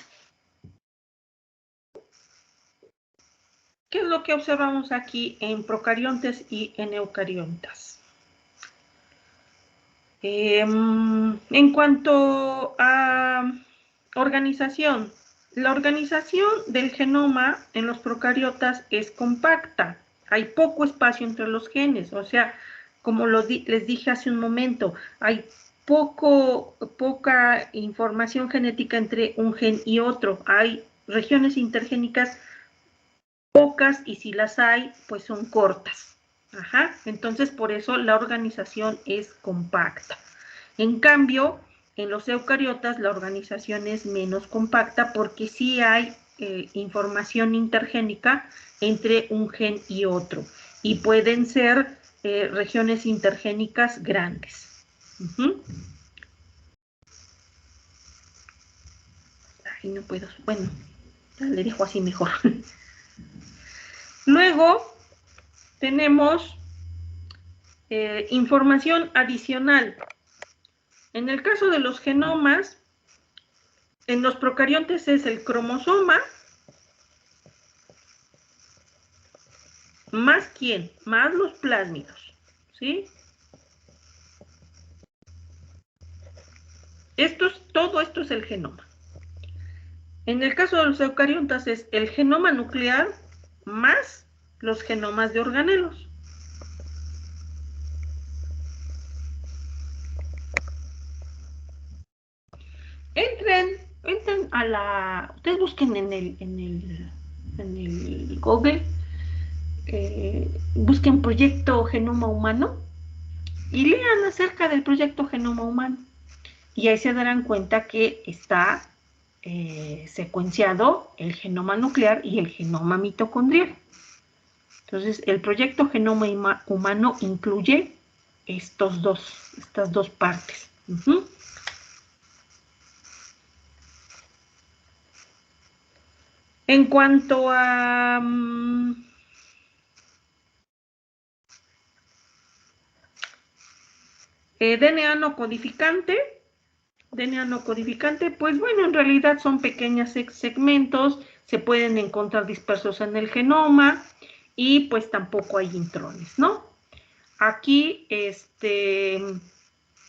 ¿Qué es lo que observamos aquí en procariontes y en eucariontas? En cuanto a organización, la organización del genoma en los procariotas es compacta. Hay poco espacio entre los genes, o sea, como les dije hace un momento, hay poca información genética entre un gen y otro. Hay regiones intergénicas pocas y si las hay, pues son cortas. Ajá. Entonces, por eso la organización es compacta. En cambio, en los eucariotas la organización es menos compacta porque sí hay información intergénica entre un gen y otro. Y pueden ser regiones intergénicas grandes. Ay, no puedo. Bueno, ya le dejo así mejor. Luego tenemos información adicional. En el caso de los genomas, en los procariontes es el cromosoma, más quién, más los plásmidos, ¿sí? Todo esto es el genoma. En el caso de los eucariontas es el genoma nuclear más los genomas de organelos. Entren a ustedes busquen en el Google, busquen Proyecto Genoma Humano y lean acerca del Proyecto Genoma Humano. Y ahí se darán cuenta que está secuenciado el genoma nuclear y el genoma mitocondrial. Entonces, el Proyecto Genoma Humano incluye estas dos partes. En cuanto a DNA no codificante, DNA no codificante, pues bueno, en realidad son pequeños segmentos, se pueden encontrar dispersos en el genoma y pues tampoco hay intrones, ¿no? Aquí, en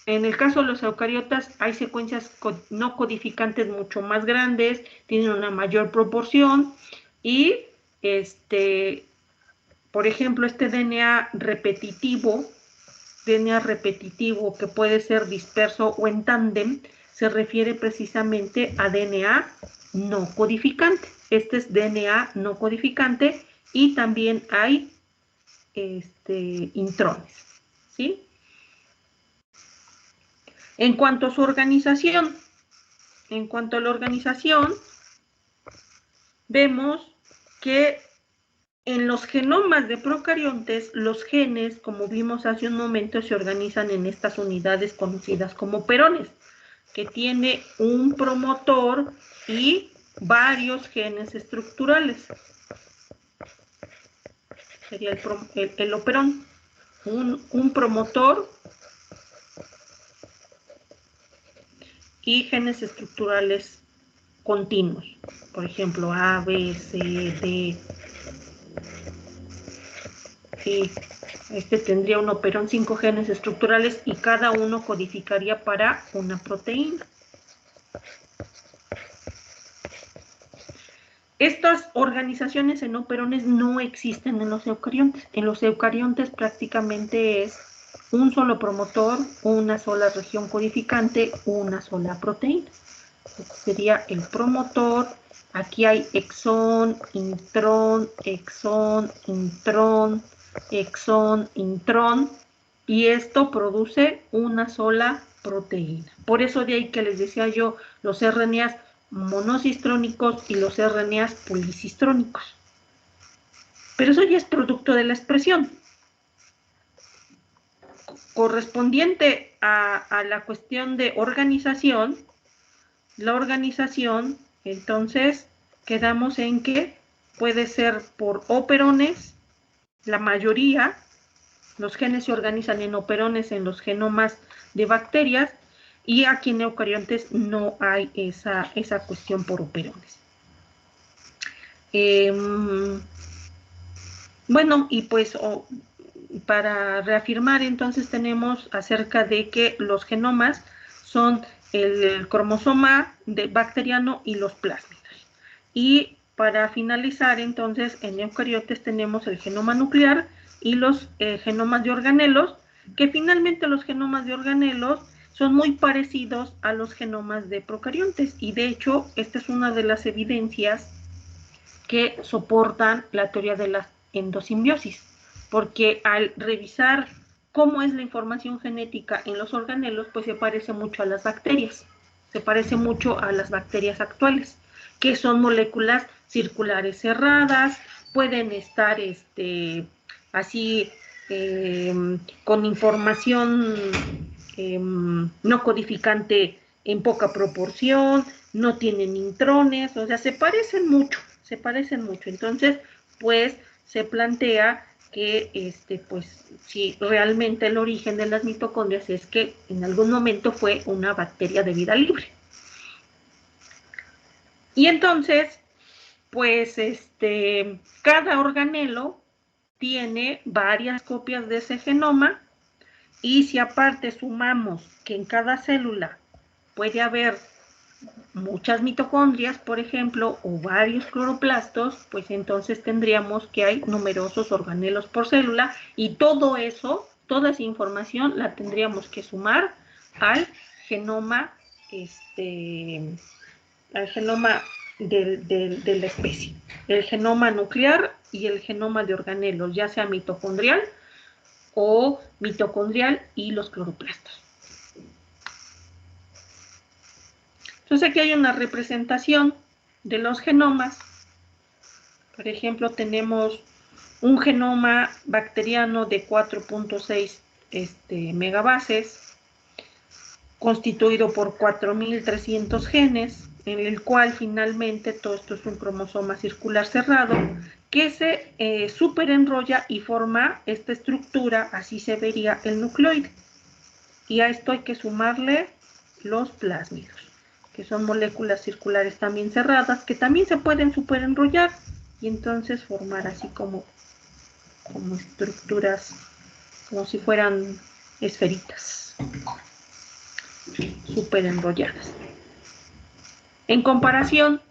el caso de los eucariotas, hay secuencias no codificantes mucho más grandes, tienen una mayor proporción y, por ejemplo, este DNA repetitivo que puede ser disperso o en tándem, se refiere precisamente a DNA no codificante. Este es DNA no codificante y también hay intrones, ¿sí? En cuanto a su organización, vemos que en los genomas de procariontes, los genes, como vimos hace un momento, se organizan en estas unidades conocidas como operones, que tiene un promotor y varios genes estructurales. Sería el operón, un promotor y genes estructurales continuos. Por ejemplo, A, B, C, D, E. Tendría un operón, 5 genes estructurales y cada uno codificaría para una proteína. Estas organizaciones en operones no existen en los eucariontes. En los eucariontes prácticamente es un solo promotor, una sola región codificante, una sola proteína. Este sería el promotor. Aquí hay exón, intrón, exón, intrón, exón, intrón, y esto produce una sola proteína. Por eso de ahí que les decía yo, los RNAs monocistrónicos y los RNAs policistrónicos. Pero eso ya es producto de la expresión. Correspondiente a la cuestión de organización, entonces quedamos en que puede ser por operones, la mayoría, los genes se organizan en operones en los genomas de bacterias, y aquí en eucariontes no hay esa cuestión por operones. Bueno, y pues para reafirmar, entonces tenemos acerca de que los genomas son el cromosoma bacteriano y los plásmidos. Y para finalizar, entonces, en eucariotes tenemos el genoma nuclear y los genomas de organelos, que finalmente los genomas de organelos son muy parecidos a los genomas de procariontes, y de hecho, esta es una de las evidencias que soportan la teoría de la endosimbiosis, porque al revisar cómo es la información genética en los organelos, pues se parece mucho a las bacterias, actuales, que son moléculas circulares cerradas, pueden estar así con información no codificante en poca proporción, no tienen intrones, o sea, se parecen mucho. Entonces, pues, se plantea que, pues, si realmente el origen de las mitocondrias es que en algún momento fue una bacteria de vida libre. Y entonces, pues, cada organelo tiene varias copias de ese genoma, y si aparte sumamos que en cada célula puede haber muchas mitocondrias, por ejemplo, o varios cloroplastos, pues entonces tendríamos que hay numerosos organelos por célula, y todo eso, toda esa información la tendríamos que sumar al genoma, de la especie, el genoma nuclear y el genoma de organelos, ya sea mitocondrial o mitocondrial y los cloroplastos. Entonces aquí hay una representación de los genomas. Por ejemplo, tenemos un genoma bacteriano de 4.6 megabases, constituido por 4.300 genes, en el cual finalmente todo esto es un cromosoma circular cerrado, que se superenrolla y forma esta estructura, así se vería el nucleoide. Y a esto hay que sumarle los plásmidos, que son moléculas circulares también cerradas, que también se pueden superenrollar y entonces formar así como estructuras, como si fueran esferitas, superenrolladas. En comparación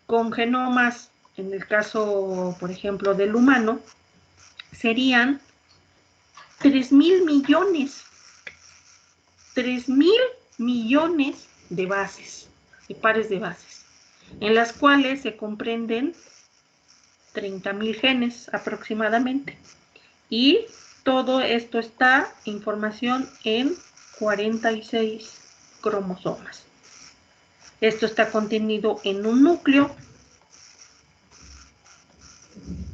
con genomas, en el caso, por ejemplo, del humano, serían 3.000 millones. 3.000 millones de bases, de pares de bases, en las cuales se comprenden 30.000 genes aproximadamente. Y todo esto está información en 46 cromosomas. Esto está contenido en un núcleo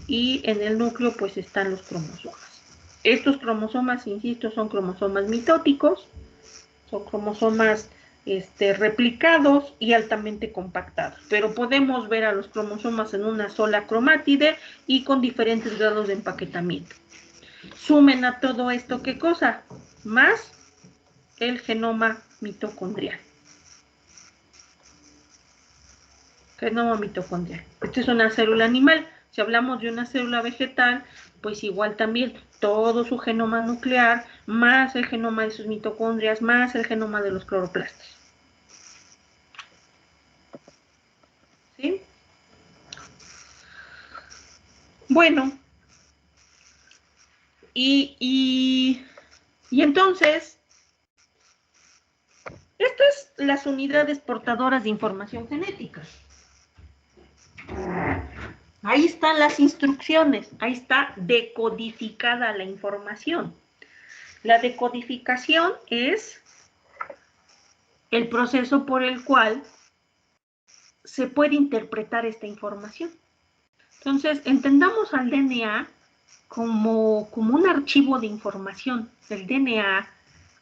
y en el núcleo pues están los cromosomas. Estos cromosomas, insisto, son cromosomas mitóticos, son cromosomas replicados y altamente compactados, pero podemos ver a los cromosomas en una sola cromátide y con diferentes grados de empaquetamiento. Sumen a todo esto, ¿qué cosa? Más el genoma mitocondrial. Genoma mitocondrial. Esta es una célula animal. Si hablamos de una célula vegetal, pues igual también todo su genoma nuclear, más el genoma de sus mitocondrias, más el genoma de los cloroplastos. ¿Sí? Bueno, y entonces, estas es las unidades portadoras de información genética. Ahí están las instrucciones, ahí está decodificada la información. La decodificación es el proceso por el cual se puede interpretar esta información. Entonces, entendamos al DNA como un archivo de información. El DNA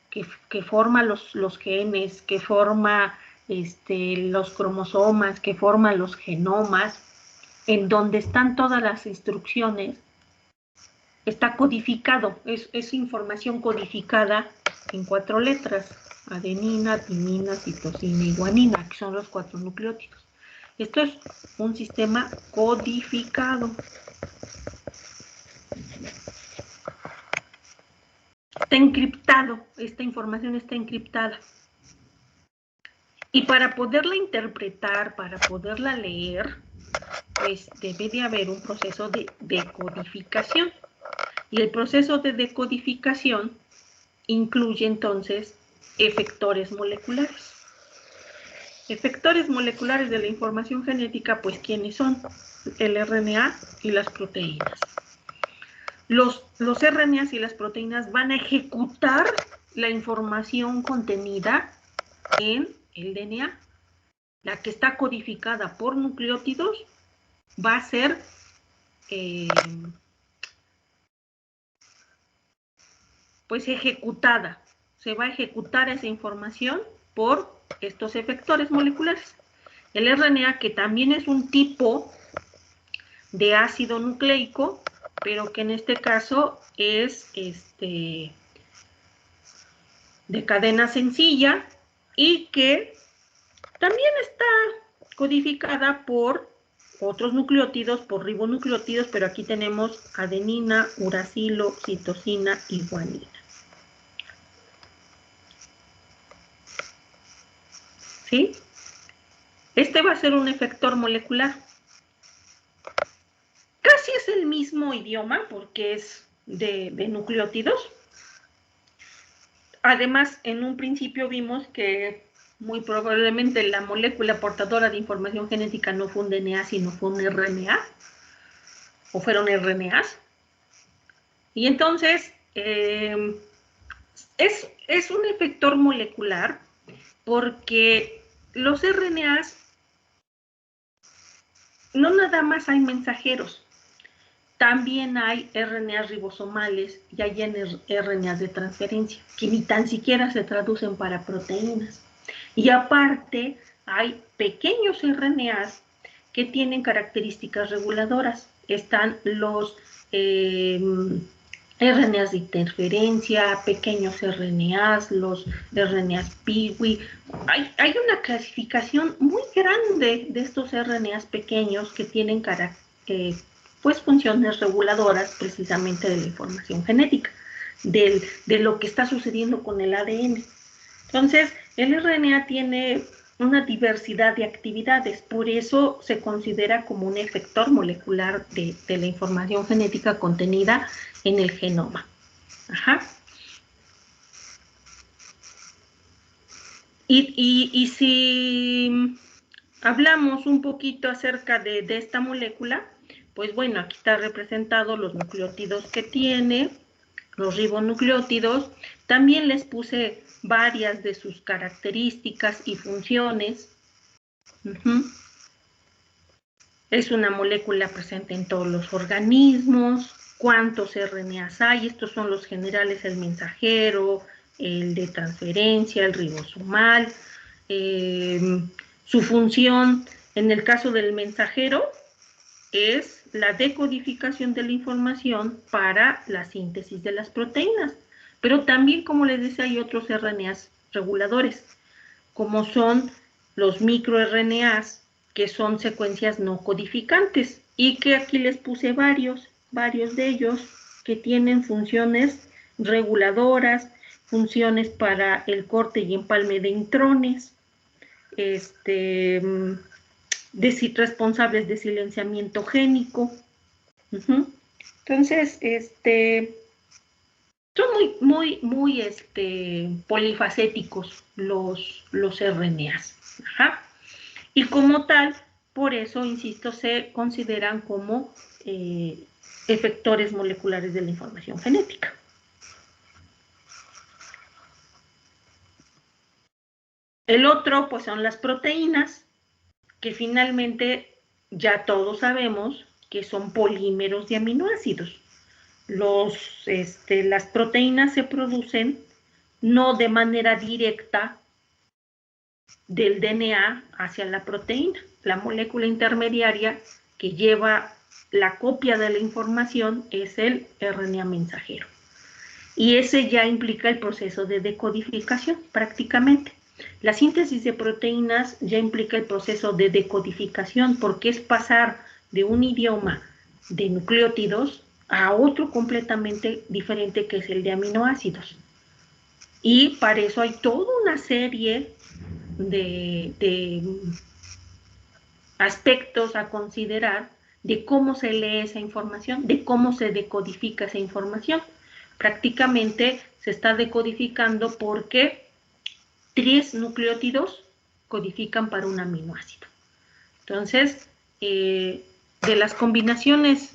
que forma los genes, que forma los cromosomas, que forma los genomas, en donde están todas las instrucciones, está codificado, es información codificada en 4 letras: adenina, timina, citosina y guanina, que son los 4 nucleótidos. Esto es un sistema codificado. Está encriptado, esta información está encriptada. Y para poderla interpretar, para poderla leer, pues debe de haber un proceso de decodificación. Y el proceso de decodificación incluye entonces efectores moleculares. Efectores moleculares de la información genética, pues ¿quiénes son? El RNA y las proteínas. Los RNAs y las proteínas van a ejecutar la información contenida en el DNA. La que está codificada por nucleótidos va a ser pues ejecutada. Se va a ejecutar esa información por estos efectores moleculares. El RNA, que también es un tipo de ácido nucleico, pero que en este caso es de cadena sencilla y que también está codificada por otros nucleótidos, por ribonucleótidos, pero aquí tenemos adenina, uracilo, citosina y guanina. ¿Sí? Este va a ser un efector molecular. Casi es el mismo idioma porque es de nucleótidos. Además, en un principio vimos que muy probablemente la molécula portadora de información genética no fue un DNA, sino fue un RNA, o fueron RNAs. Y entonces, es un efector molecular porque los RNAs no nada más hay mensajeros, también hay RNAs ribosomales y hay RNAs de transferencia, que ni tan siquiera se traducen para proteínas. Y aparte, hay pequeños RNAs que tienen características reguladoras. Están los RNAs de interferencia, pequeños RNAs, los RNAs PIWI. Hay una clasificación muy grande de estos RNAs pequeños que tienen pues funciones reguladoras precisamente de la información genética, de lo que está sucediendo con el ADN. Entonces, el RNA tiene una diversidad de actividades, por eso se considera como un efector molecular de la información genética contenida en el genoma. Ajá. Y si hablamos un poquito acerca de esta molécula, pues bueno, aquí está representado los nucleótidos que tiene, los ribonucleótidos. También les puse varias de sus características y funciones. Es una molécula presente en todos los organismos. ¿Cuántos RNAs hay? Estos son los generales, el mensajero, el de transferencia, el ribosomal. Su función, en el caso del mensajero, es la decodificación de la información para la síntesis de las proteínas. Pero también, como les decía, hay otros RNAs reguladores, como son los microRNAs, que son secuencias no codificantes, y que aquí les puse varios de ellos que tienen funciones reguladoras, funciones para el corte y empalme de intrones, responsables de silenciamiento génico. Entonces, son muy polifacéticos los RNAs. Ajá. Y como tal, por eso, insisto, se consideran como efectores moleculares de la información genética. El otro, pues, son las proteínas, que finalmente ya todos sabemos que son polímeros de aminoácidos. Las proteínas se producen no de manera directa del DNA hacia la proteína. La molécula intermediaria que lleva la copia de la información es el RNA mensajero. Y ese ya implica el proceso de decodificación prácticamente. La síntesis de proteínas ya implica el proceso de decodificación porque es pasar de un idioma de nucleótidos a otro completamente diferente que es el de aminoácidos. Y para eso hay toda una serie de aspectos a considerar de cómo se lee esa información, de cómo se decodifica esa información. Prácticamente se está decodificando porque 3 nucleótidos codifican para un aminoácido. Entonces, de las combinaciones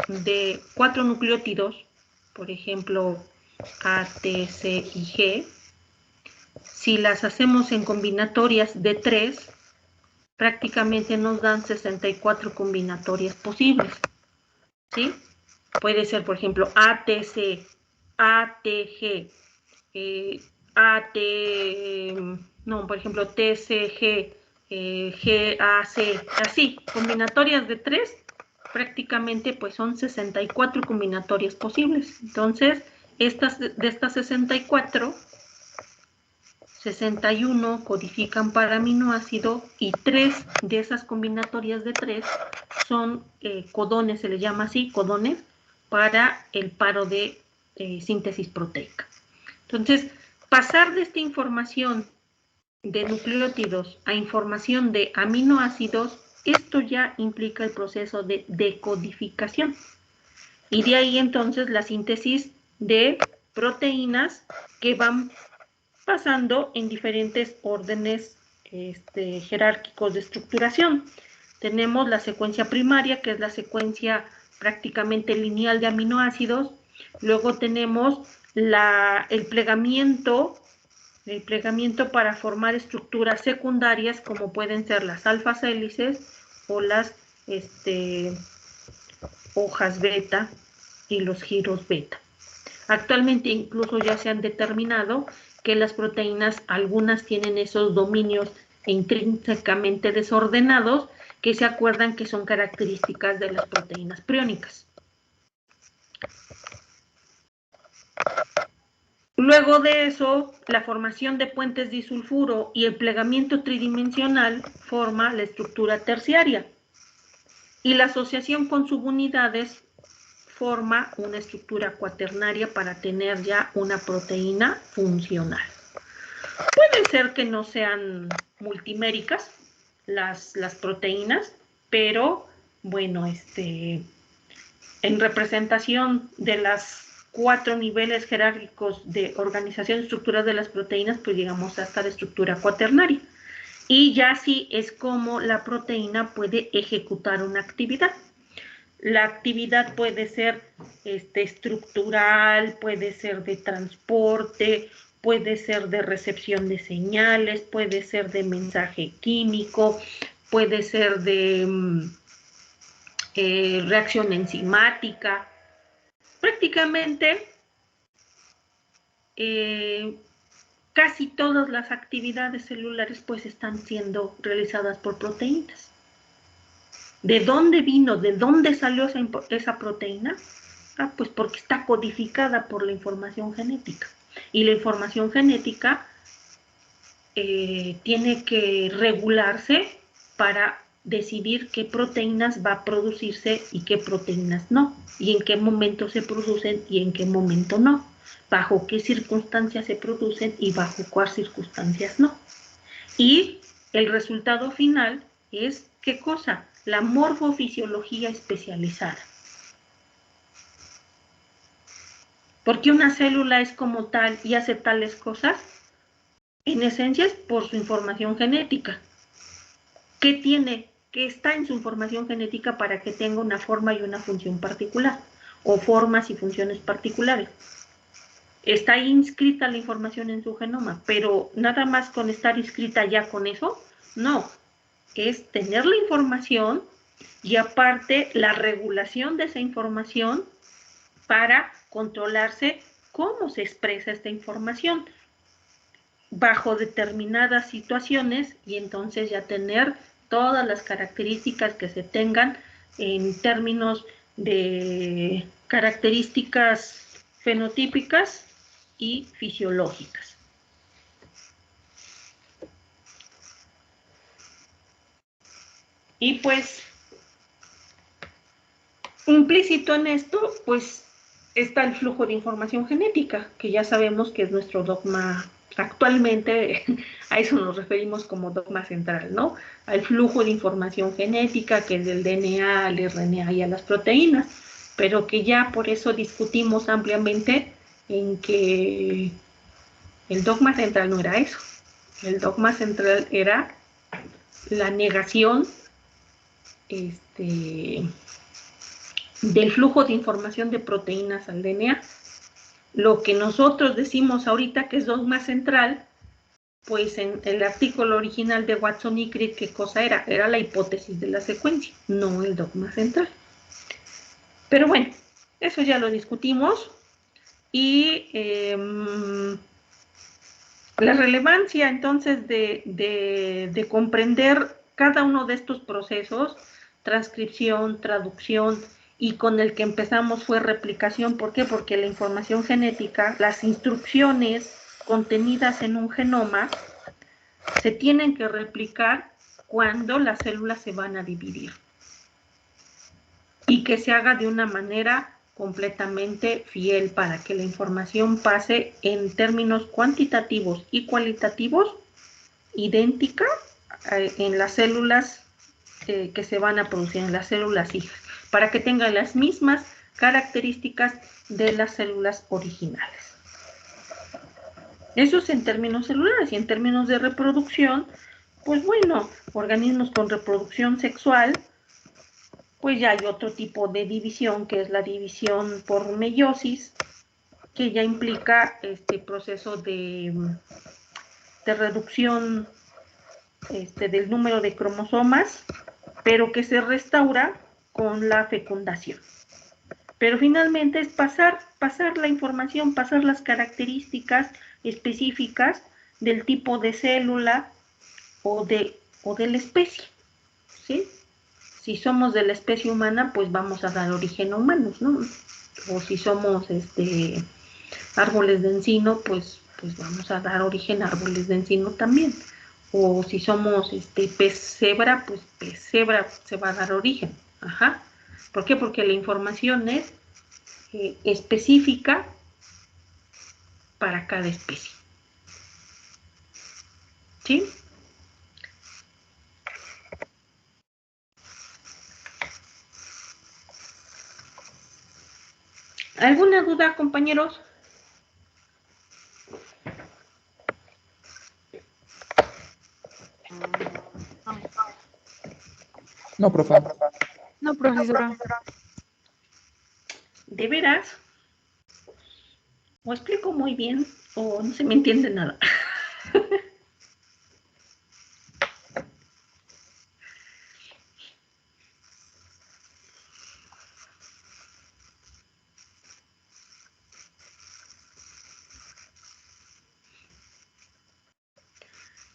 de 4 nucleótidos, por ejemplo, A, T, C y G, si las hacemos en combinatorias de 3, prácticamente nos dan 64 combinatorias posibles, ¿sí? Puede ser, por ejemplo, ATC, ATG, por ejemplo, TCG, GAC, así, combinatorias de 3, prácticamente pues son 64 combinatorias posibles. Entonces, de estas 64, 61 codifican para aminoácido y 3 de esas combinatorias de 3 son codones, se les llama así, codones, para el paro de síntesis proteica. Entonces, pasar de esta información de nucleótidos a información de aminoácidos, esto ya implica el proceso de decodificación. Y de ahí entonces la síntesis de proteínas que van pasando en diferentes órdenes jerárquicos de estructuración. Tenemos la secuencia primaria, que es la secuencia prácticamente lineal de aminoácidos. Luego tenemos el plegamiento para formar estructuras secundarias, como pueden ser las alfas hélices o las hojas beta y los giros beta. Actualmente incluso ya se han determinado que las proteínas, algunas tienen esos dominios intrínsecamente desordenados que se acuerdan que son características de las proteínas priónicas. Luego de eso, la formación de puentes disulfuro y el plegamiento tridimensional forma la estructura terciaria. Y la asociación con subunidades forma una estructura cuaternaria para tener ya una proteína funcional. Puede ser que no sean multiméricas las proteínas, pero bueno, en representación de las 4 niveles jerárquicos de organización estructural de las proteínas, pues llegamos hasta la estructura cuaternaria. Y ya así es como la proteína puede ejecutar una actividad. La actividad puede ser estructural, puede ser de transporte, puede ser de recepción de señales, puede ser de mensaje químico, puede ser de reacción enzimática. Prácticamente casi todas las actividades celulares pues están siendo realizadas por proteínas. ¿De dónde vino? ¿De dónde salió esa proteína? Pues porque está codificada por la información genética. Y la información genética tiene que regularse para decidir qué proteínas va a producirse y qué proteínas no, y en qué momento se producen y en qué momento no, bajo qué circunstancias se producen y bajo cuáles circunstancias no. Y el resultado final es, ¿qué cosa? La morfofisiología especializada. ¿Por qué una célula es como tal y hace tales cosas? En esencia es por su información genética. ¿Qué tiene? ¿Qué está en su información genética para que tenga una forma y una función particular? O formas y funciones particulares. Está inscrita la información en su genoma, pero nada más con estar inscrita ya con eso, no. Es tener la información y aparte la regulación de esa información para controlarse cómo se expresa esta información bajo determinadas situaciones y entonces ya tener todas las características que se tengan en términos de características fenotípicas y fisiológicas. Y pues implícito en esto, pues está el flujo de información genética, que ya sabemos que es nuestro dogma actualmente, a eso nos referimos como dogma central, ¿no? Al flujo de información genética, que es del DNA al RNA y a las proteínas, pero que ya por eso discutimos ampliamente en que el dogma central no era eso. El dogma central era la negación del flujo de información de proteínas al DNA. Lo que nosotros decimos ahorita que es dogma central, pues en el artículo original de Watson y Crick, ¿qué cosa era? Era la hipótesis de la secuencia, no el dogma central. Pero bueno, eso ya lo discutimos. Y la relevancia entonces de comprender cada uno de estos procesos, transcripción, traducción, y con el que empezamos fue replicación. ¿Por qué? Porque la información genética, las instrucciones contenidas en un genoma, se tienen que replicar cuando las células se van a dividir. Y que se haga de una manera completamente fiel para que la información pase en términos cuantitativos y cualitativos idéntica en las células que se van a producir, en las células hijas, para que tengan las mismas características de las células originales. Eso es en términos celulares. Y en términos de reproducción, pues bueno, organismos con reproducción sexual, pues ya hay otro tipo de división, que es la división por meiosis, que ya implica este proceso de reducción del número de cromosomas, pero que se restaura con la fecundación. Pero finalmente es pasar la información, pasar las características específicas del tipo de célula o de la especie, ¿sí? Si somos de la especie humana, pues vamos a dar origen a humanos, ¿no? O si somos árboles de encino, pues vamos a dar origen a árboles de encino también. O si somos pez cebra, pues pez cebra se va a dar origen. Ajá. ¿Por qué? Porque la información es específica para cada especie. ¿Sí? ¿Alguna duda, compañeros? No, profe. No, profesora. ¿De veras? O explico muy bien o no se me entiende nada.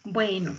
Bueno,